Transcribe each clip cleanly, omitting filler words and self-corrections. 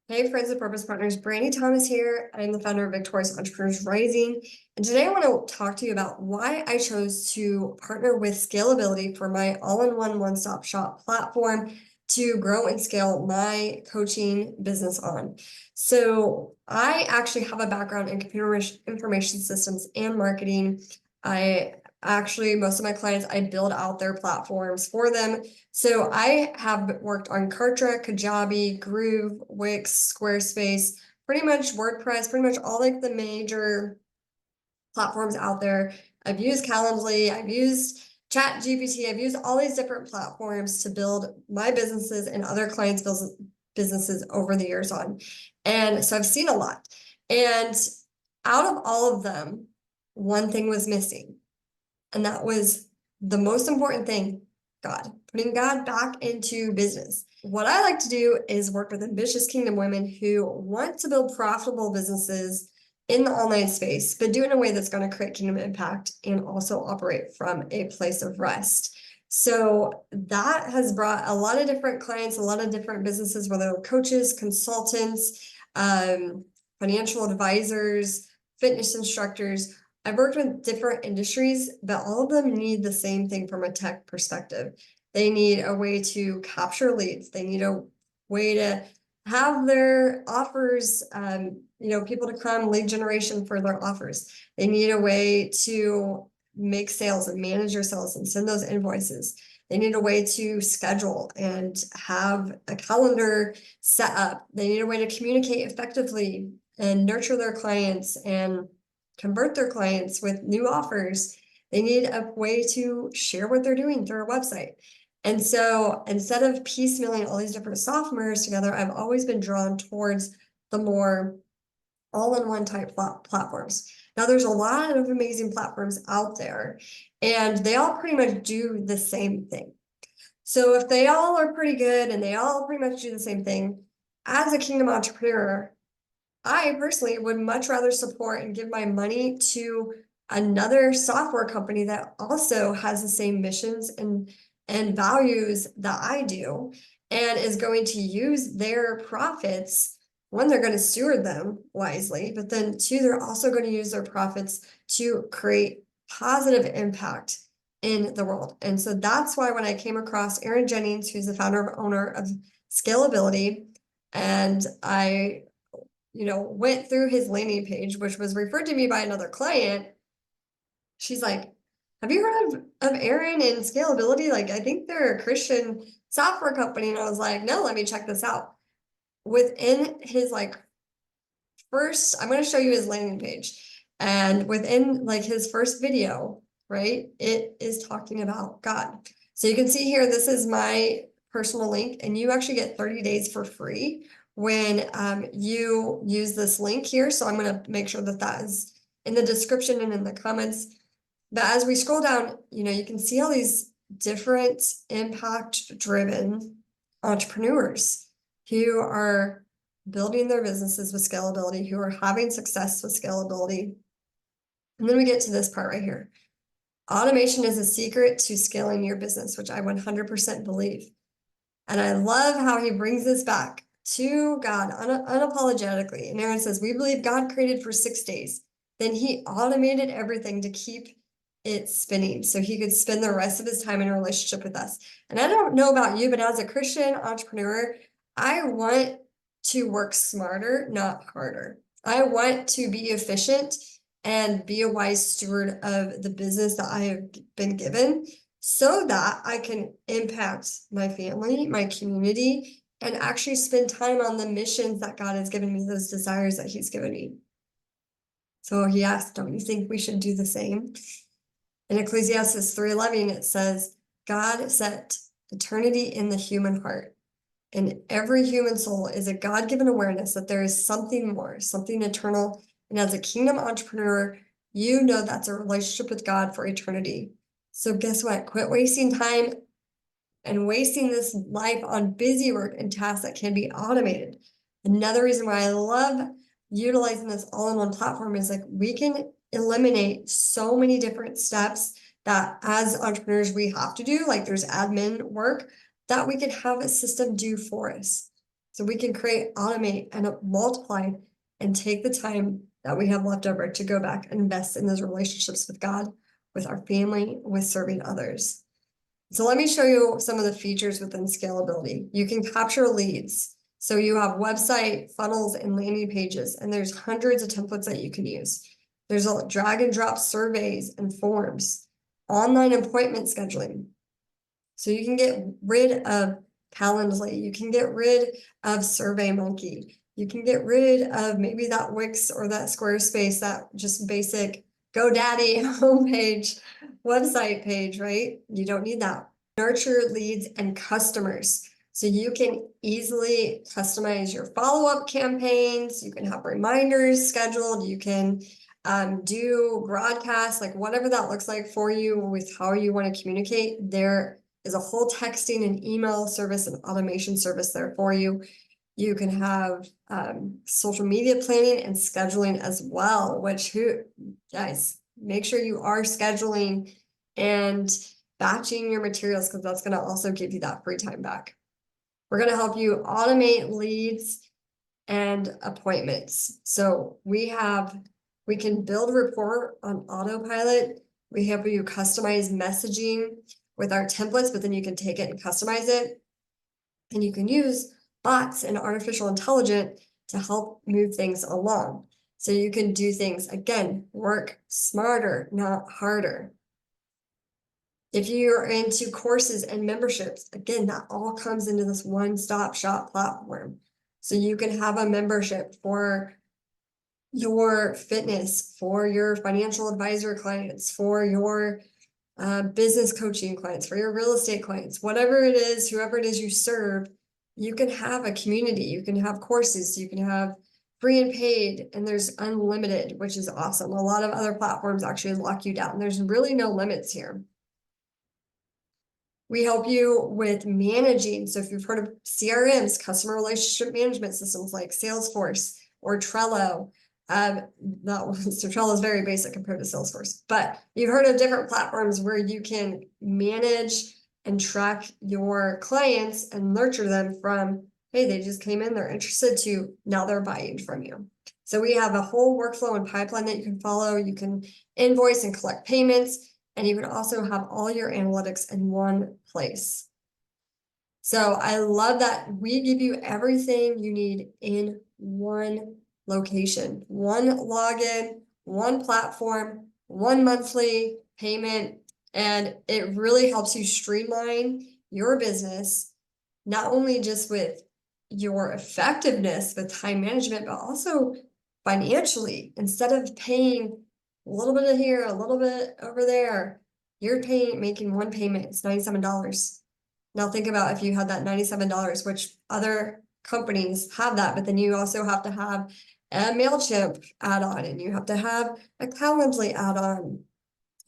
Hey, friends and purpose partners, Brandy Thomas here. I'm the founder of Victorious Entrepreneurs Rising. And today I want to talk to you about why I chose to partner with Scalability for my all-in-one one-stop shop platform to grow and scale my coaching business on. So I actually have a background in computer information systems and marketing. Most of my clients, I build out their platforms for them. So I have worked on Kartra, Kajabi, Groove, Wix, Squarespace, pretty much WordPress, pretty much all like the major platforms out there. I've used Calendly, I've used ChatGPT, I've used all these different platforms to build my businesses and other clients' businesses over the years on. And so I've seen a lot. And out of all of them, one thing was missing. And that was the most important thing, God, putting God back into business. What I like to do is work with ambitious kingdom women who want to build profitable businesses in the online space, but do it in a way that's going to create kingdom impact and also operate from a place of rest. So that has brought a lot of different clients, a lot of different businesses, whether they're coaches, consultants, financial advisors, fitness instructors. I've worked with different industries, but all of them need the same thing from a tech perspective. They need a way to capture leads. They need a way to have their offers, people to come, lead generation for their offers. They need a way to make sales and manage your sales and send those invoices. They need a way to schedule and have a calendar set up. They need a way to communicate effectively and nurture their clients and convert their clients with new offers. They need a way to share what they're doing through a website. And so instead of piecemealing all these different softwares together, I've always been drawn towards the more all-in-one type platforms. Now, there's a lot of amazing platforms out there, and they all pretty much do the same thing. So if they all are pretty good and they all pretty much do the same thing, as a kingdom entrepreneur, I personally would much rather support and give my money to another software company that also has the same missions and values that I do and is going to use their profits. One, they're going to steward them wisely, but then two, they're also going to use their profits to create positive impact in the world. And so that's why when I came across Aaron Jennings, who's the founder and owner of Scalability, and I went through his landing page, which was referred to me by another client. She's like, have you heard of Aaron and Scalability? Like, I think they're a Christian software company. And I was like, no, let me check this out. Within his first, I'm going to show you his landing page. And within his first video, right, it is talking about God. So you can see here, this is my personal link, and you actually get 30 days for free when you use this link here. So I'm going to make sure that that is in the description and in the comments. But as we scroll down, you can see all these different impact-driven entrepreneurs who are building their businesses with scalability, who are having success with scalability. And then we get to this part right here. Automation is a secret to scaling your business, which I 100% believe. And I love how he brings this back to God unapologetically. And Aaron says, we believe God created for 6 days. Then he automated everything to keep it spinning so he could spend the rest of his time in a relationship with us. And I don't know about you, but as a Christian entrepreneur, I want to work smarter, not harder. I want to be efficient and be a wise steward of the business that I have been given so that I can impact my family, my community, and actually spend time on the missions that God has given me, those desires that he's given me. So he asked, don't you think we should do the same? In Ecclesiastes 3:11, it says, God set eternity in the human heart. And every human soul is a God-given awareness that there is something more, something eternal. And as a kingdom entrepreneur, you know that's a relationship with God for eternity. So guess what? Quit wasting time and wasting this life on busy work and tasks that can be automated. Another reason why I love utilizing this all-in-one platform is we can eliminate so many different steps that as entrepreneurs we have to do, there's admin work that we can have a system do for us. So we can create, automate, and multiply and take the time that we have left over to go back and invest in those relationships with God, with our family, with serving others. So let me show you some of the features within Scalability. You can capture leads. So you have website, funnels, and landing pages, and there's hundreds of templates that you can use. There's a drag and drop surveys and forms, online appointment scheduling. So you can get rid of Calendly, you can get rid of SurveyMonkey, you can get rid of maybe that Wix or that Squarespace, that just basic GoDaddy homepage, website page, right? You don't need that. Nurture leads and customers. So you can easily customize your follow-up campaigns, you can have reminders scheduled, you can do broadcasts, like whatever that looks like for you with how you want to communicate. There is a whole texting and email service and automation service there for you. You can have social media planning and scheduling as well, which guys, make sure you are scheduling and batching your materials, because that's going to also give you that free time back. We're going to help you automate leads and appointments. So we can build rapport on autopilot. We help you customize messaging with our templates, but then you can take it and customize it. And you can use bots and artificial intelligence to help move things along. So you can do things, again, work smarter, not harder. If you're into courses and memberships, again, that all comes into this one-stop shop platform. So you can have a membership for your fitness, for your financial advisor clients, for your business coaching clients, for your real estate clients, whatever it is, whoever it is you serve, you can have a community, you can have courses, you can have free and paid, and there's unlimited, which is awesome. A lot of other platforms actually lock you down. There's really no limits here. We help you with managing. So if you've heard of CRMs, customer relationship management systems like Salesforce or Trello, so Trello is very basic compared to Salesforce, but you've heard of different platforms where you can manage and track your clients and nurture them from, hey, they just came in, they're interested, to now they're buying from you. So we have a whole workflow and pipeline that you can follow. You can invoice and collect payments, and you can also have all your analytics in one place. So I love that we give you everything you need in one location, one login, one platform, one monthly payment, and it really helps you streamline your business, not only just with your effectiveness with time management, but also financially. Instead of paying a little bit of here, a little bit over there, you're making one payment, it's $97. Now think about if you had that $97, which other companies have that, but then you also have to have a MailChimp add-on, and you have to have a Calendly add-on.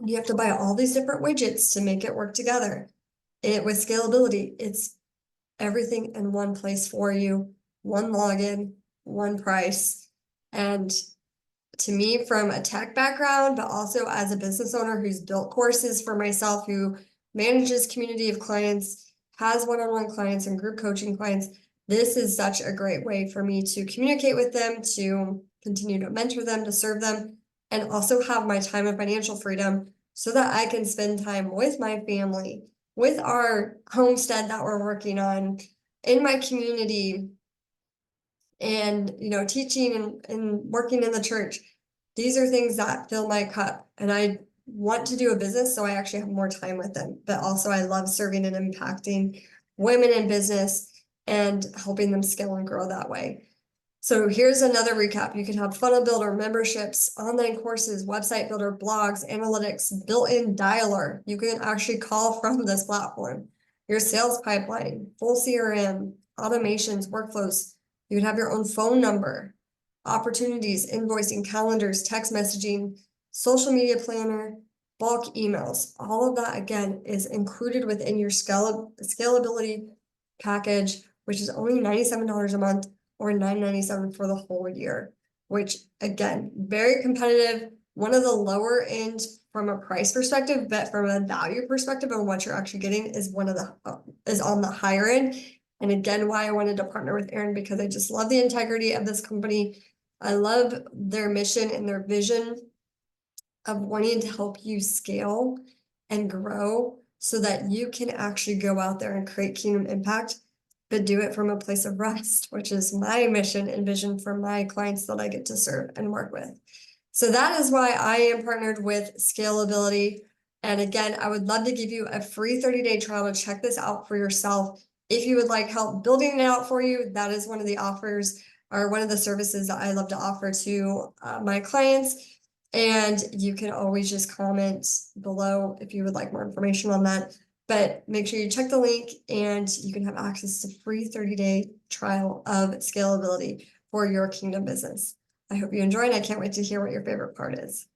You have to buy all these different widgets to make it work together. With Scalability, it's everything in one place for you, one login, one price. And to me, from a tech background, but also as a business owner who's built courses for myself, who manages community of clients, has one-on-one clients and group coaching clients, this is such a great way for me to communicate with them, to continue to mentor them, to serve them, and also have my time and financial freedom so that I can spend time with my family, with our homestead that we're working on, in my community, and teaching and working in the church. These are things that fill my cup, and I want to do a business so I actually have more time with them. But also I love serving and impacting women in business and helping them scale and grow that way. So here's another recap. You can have funnel builder, memberships, online courses, website builder, blogs, analytics, built-in dialer. You can actually call from this platform. Your sales pipeline, full CRM, automations, workflows. You would have your own phone number, opportunities, invoicing, calendars, text messaging, social media planner, bulk emails. All of that, again, is included within your scalability package, which is only $97 a month or $9.97 for the whole year, which, again, very competitive, one of the lower end from a price perspective, but from a value perspective on what you're actually getting is on the higher end. And again, why I wanted to partner with Aaron, because I just love the integrity of this company. I love their mission and their vision of wanting to help you scale and grow so that you can actually go out there and create kingdom impact, but do it from a place of rest, which is my mission and vision for my clients that I get to serve and work with. So that is why I am partnered with Scalability. And again, I would love to give you a free 30-day trial to check this out for yourself. If you would like help building it out for you, that is one of the offers or one of the services that I love to offer to my clients. And you can always just comment below if you would like more information on that. But make sure you check the link and you can have access to free 30-day trial of Scalability for your kingdom business. I hope you enjoy, and I can't wait to hear what your favorite part is.